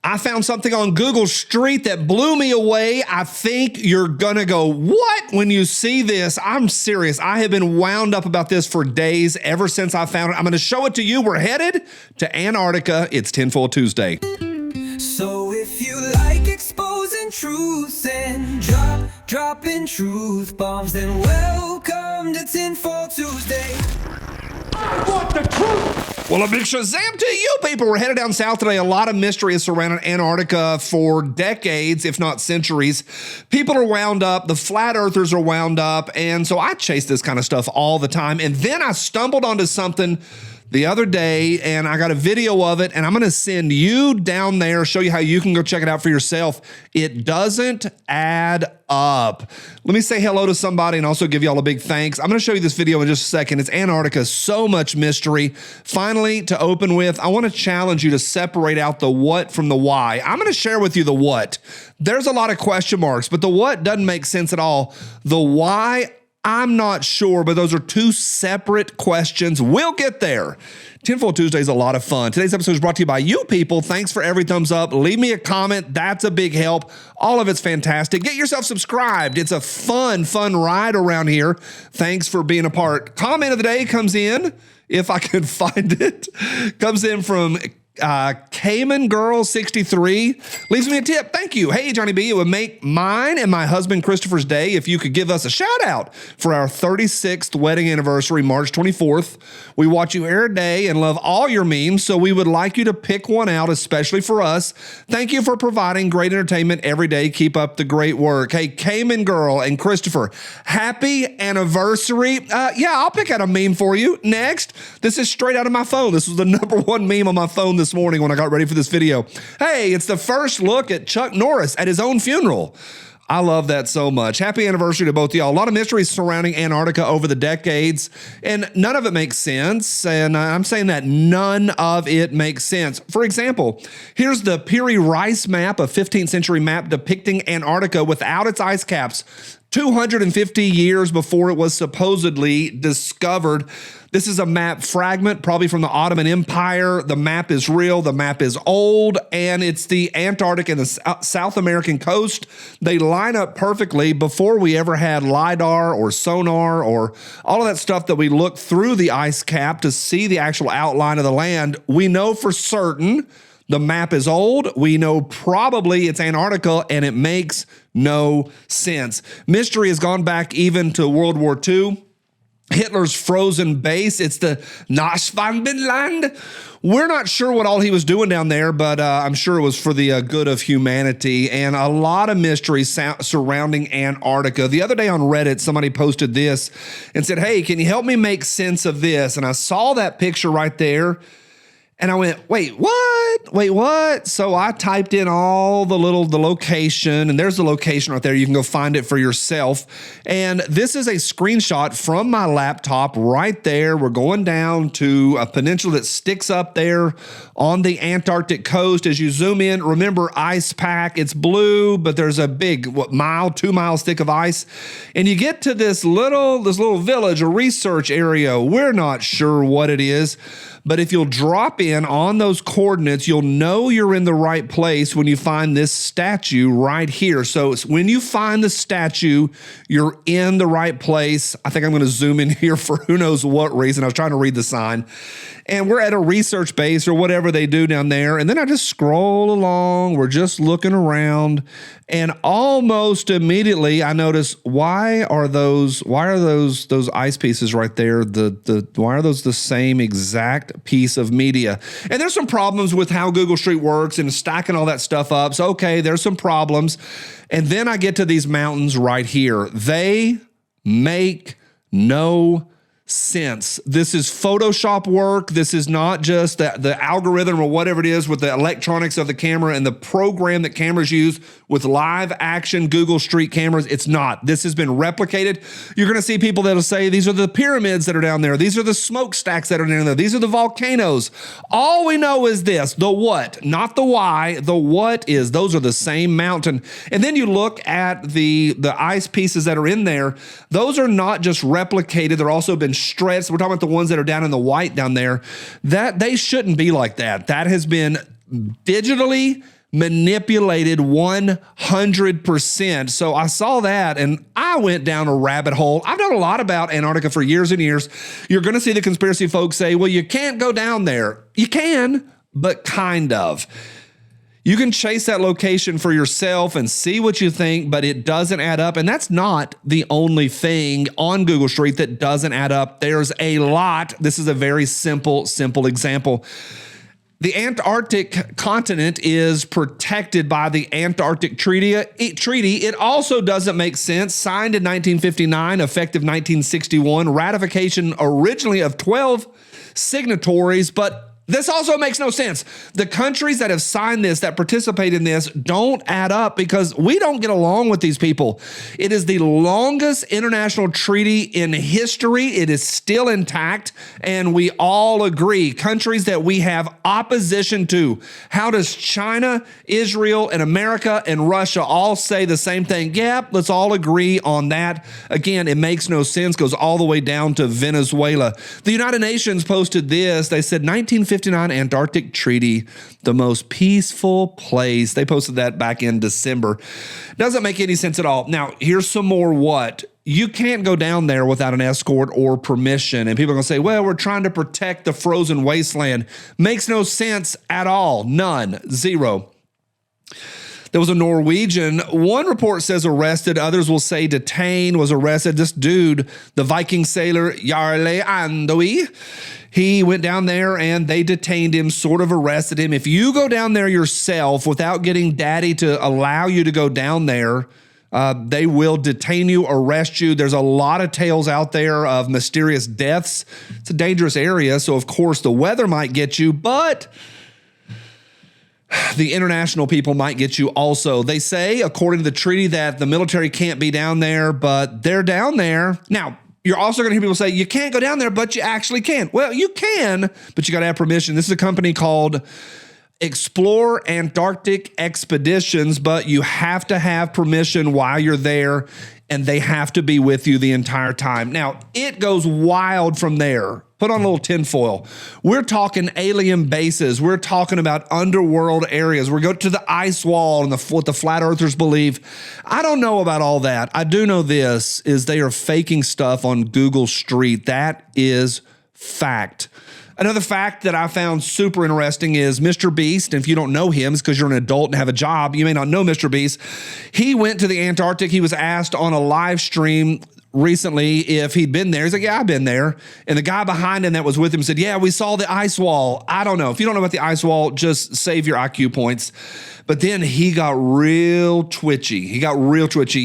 I found something on Google Street that blew me away. I think you're going to go, what? When you see this, I'm serious. I have been wound up about this for days ever since I found it. I'm going to show it to you. We're headed to Antarctica. It's Tinfoil Tuesday. So if you like exposing truth and dropping truth bombs, then welcome to Tinfoil Tuesday. I want the truth. Well, a big Shazam to you people. We're headed down south today. A lot of mystery has surrounded Antarctica for decades, if not centuries. People are wound up. The flat earthers are wound up. And so I chase this kind of stuff all the time. And then I stumbled onto something the other day, and I got a video of it, and I'm going to send you down there, show you how you can go check it out for yourself. It doesn't add up. Let me say hello to somebody and also give y'all a big thanks. I'm going to show you this video in just a second. It's Antarctica, so much mystery. Finally, to open with, I want to challenge you to separate out the what from the why. I'm going to share with you the what. There's a lot of question marks, but the what doesn't make sense at all. The why, I'm not sure, but those are two separate questions. We'll get there. Tinfoil Tuesday is a lot of fun. Today's episode is brought to you by you people. Thanks for every thumbs up. Leave me a comment. That's a big help. All of it's fantastic. Get yourself subscribed. It's a fun ride around here. Thanks for being a part. Comment of the day comes in, if I can find it, comes in from Cayman Girl 63 leaves me a tip. Thank you. Hey, Johnny B, it would make mine and my husband Christopher's day if you could give us a shout out for our 36th wedding anniversary, March 24th. We watch you every day and love all your memes, so we would like you to pick one out, especially for us. Thank you for providing great entertainment every day. Keep up the great work. Hey, Cayman Girl and Christopher, happy anniversary. Yeah, I'll pick out a meme for you. Next, this is straight out of my phone. This was the #1 meme on my phone this morning when I got ready for this video. Hey, it's the first look at Chuck Norris at his own funeral. I love that so much. Happy anniversary to both of y'all. A lot of mysteries surrounding Antarctica over the decades, and none of it makes sense. And I'm saying that none of it makes sense. For example, here's the Peary Rice map, a 15th century map depicting Antarctica without its ice caps, 250 years before it was supposedly discovered. This is a map fragment, probably from the Ottoman Empire. The map is real, the map is old, and it's the Antarctic and the South American coast. They line up perfectly before we ever had LIDAR or sonar or all of that stuff that we look through the ice cap to see the actual outline of the land. We know for certain the map is old. We know probably it's Antarctica, and it makes no sense. Mystery has gone back even to World War II. Hitler's frozen base, it's the Naschwanbenland. We're not sure what all he was doing down there, but I'm sure it was for the good of humanity, and a lot of mysteries surrounding Antarctica. The other day on Reddit, somebody posted this and said, hey, can you help me make sense of this? And I saw that picture right there, and I went, wait, what? Wait, what? So I typed in all the location, and there's the location right there. You can go find it for yourself. And this is a screenshot from my laptop right there. We're going down to a peninsula that sticks up there on the Antarctic coast. As you zoom in, remember ice pack, it's blue, but there's a big, 2 miles thick of ice. And you get to this little village, a research area. We're not sure what it is. But if you'll drop in on those coordinates, you'll know you're in the right place when you find this statue right here. So when you find the statue, you're in the right place. I think I'm going to zoom in here for who knows what reason. I was trying to read the sign. And we're at a research base or whatever they do down there. And then I just scroll along. We're just looking around. And almost immediately I notice, why are those ice pieces right there? Why are those the same exact piece of media? And there's some problems with how Google Street works and stacking all that stuff up. So, okay, there's some problems. And then I get to these mountains right here. They make no sense. This is Photoshop work. This is not just the algorithm or whatever it is with the electronics of the camera and the program that cameras use with live action Google Street cameras. It's not. This has been replicated. You're going to see people that'll say, these are the pyramids that are down there. These are the smokestacks that are down there. These are the volcanoes. All we know is this, the what, not the why. The what is, those are the same mountain. And then you look at the ice pieces that are in there. Those are not just replicated. They're also been stretched. We're talking about the ones that are down in the white down there. That they shouldn't be like that. That has been digitally manipulated 100%. So I saw that and I went down a rabbit hole. I've known a lot about Antarctica for years and years. You're going to see the conspiracy folks say, well, you can't go down there. You can, but kind of. You can chase that location for yourself and see what you think, but it doesn't add up. And that's not the only thing on Google Street that doesn't add up. There's a lot. This is a very simple example. The Antarctic continent is protected by the Antarctic Treaty. It also doesn't make sense. Signed in 1959, effective 1961, ratification originally of 12 signatories, but this also makes no sense. The countries that have signed this, that participate in this, don't add up because we don't get along with these people. It is the longest international treaty in history. It is still intact, and we all agree. Countries that we have opposition to. How does China, Israel, and America and Russia all say the same thing? Yep, let's all agree on that. Again, it makes no sense. Goes all the way down to Venezuela. The United Nations posted this. They said 1959 Antarctic Treaty, the most peaceful place. They posted that back in December. Doesn't make any sense at all. Now, here's some more what. You can't go down there without an escort or permission. And people are going to say, well, we're trying to protect the frozen wasteland. Makes no sense at all. None. Zero. There was a Norwegian, one report says arrested, others will say detained, was arrested. This dude, the Viking sailor Jarle Andøy, he went down there and they detained him, sort of arrested him. If you go down there yourself without getting daddy to allow you to go down there, they will detain you, arrest you. There's a lot of tales out there of mysterious deaths. It's a dangerous area, so of course the weather might get you, but the international people might get you also. They say, according to the treaty, that the military can't be down there, but they're down there. Now, you're also going to hear people say, you can't go down there, but you actually can. Well, you can, but you got to have permission. This is a company called Explore Antarctic Expeditions, but you have to have permission while you're there, and they have to be with you the entire time. Now, it goes wild from there. Put on a little tinfoil. We're talking alien bases. We're talking about underworld areas. We go to the ice wall and what the flat earthers believe. I don't know about all that. I do know this is they are faking stuff on Google Street. That is fact. Another fact that I found super interesting is Mr. Beast. And if you don't know him, it's because you're an adult and have a job. You may not know Mr. Beast. He went to the Antarctic. He was asked on a live stream recently if he'd been there. He's like, yeah, I've been there. And the guy behind him that was with him said, yeah, we saw the ice wall. I don't know. If you don't know about the ice wall, just save your IQ points. But then he got real twitchy.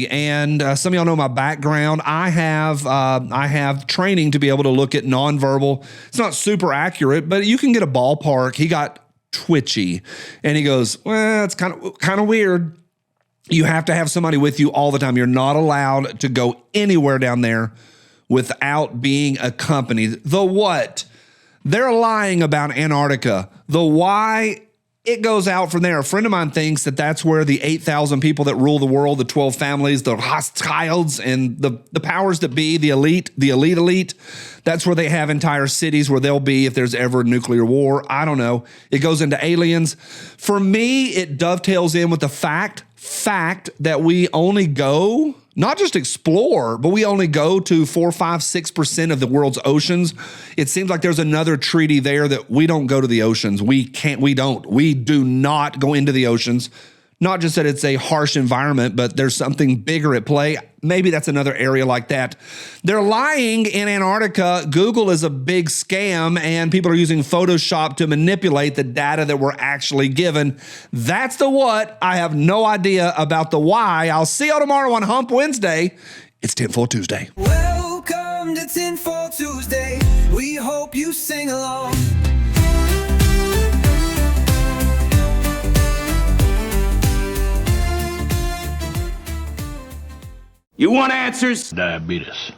And some of y'all know my background. I have training to be able to look at nonverbal. It's not super accurate, but you can get a ballpark. He got twitchy and he goes, well, it's kind of weird. You have to have somebody with you all the time. You're not allowed to go anywhere down there without being accompanied. The what? They're lying about Antarctica. The why? It goes out from there. A friend of mine thinks that that's where the 8,000 people that rule the world, the 12 families, the Rothschilds, and the powers that be, the elite, that's where they have entire cities where they'll be if there's ever a nuclear war. I don't know. It goes into aliens. For me, it dovetails in with the fact that we only go, not just explore, but we only go to 4, 5, 6% of the world's oceans. It seems like there's another treaty there that we don't go to the oceans. We do not go into the oceans. Not just that it's a harsh environment, but there's something bigger at play. Maybe that's another area like that. They're lying in Antarctica. Google is a big scam, and people are using Photoshop to manipulate the data that we're actually given. That's the what. I have no idea about the why. I'll see y'all tomorrow on Hump Wednesday. It's Tinfoil Tuesday. Welcome to Tinfoil Tuesday. We hope you sing along. You want answers? Diabetes.